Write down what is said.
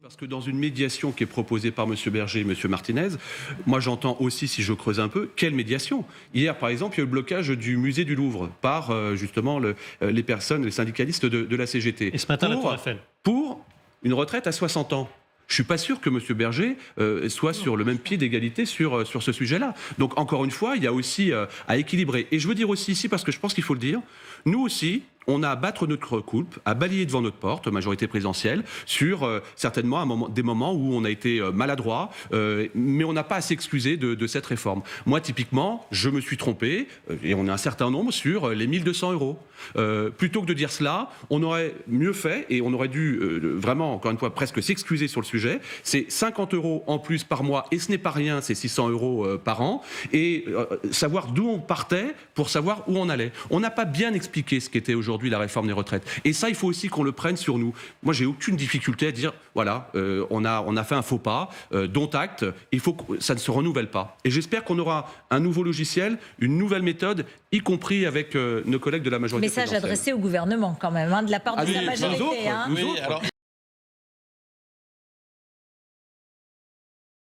Parce que dans une médiation qui est proposée par M. Berger et M. Martinez, moi j'entends aussi, si je creuse un peu, quelle médiation? Hier, par exemple, il y a eu le blocage du musée du Louvre par justement les personnes, les syndicalistes de la CGT. Et ce matin, la Tour Eiffel. Pour une retraite à 60 ans. Je ne suis pas sûr que M. Berger soit sur le même pied d'égalité sur ce sujet-là. Donc, encore une fois, il y a aussi à équilibrer. Et je veux dire aussi ici, parce que je pense qu'il faut le dire, nous aussi, on a à battre notre coupe, à balayer devant notre porte, majorité présidentielle, sur certainement des moments où on a été maladroit, mais on n'a pas à s'excuser de cette réforme. Moi, typiquement, je me suis trompé, et on est un certain nombre, sur les 1 200 €. Plutôt que de dire cela, on aurait mieux fait, et on aurait dû vraiment, encore une fois, presque s'excuser sur le sujet. C'est 50 € en plus par mois, et ce n'est pas rien, c'est 600 € par an, et savoir d'où on partait pour savoir où on allait. On n'a pas bien expliqué ce qu'était aujourd'hui la réforme des retraites. Et ça, il faut aussi qu'on le prenne sur nous. Moi, j'ai aucune difficulté à dire, voilà, on a fait un faux pas, dont acte, il faut que ça ne se renouvelle pas. Et j'espère qu'on aura un nouveau logiciel, une nouvelle méthode, y compris avec nos collègues de la majorité Message présidentielle. adressé au gouvernement quand même, de la part de sa majorité. Nous autres.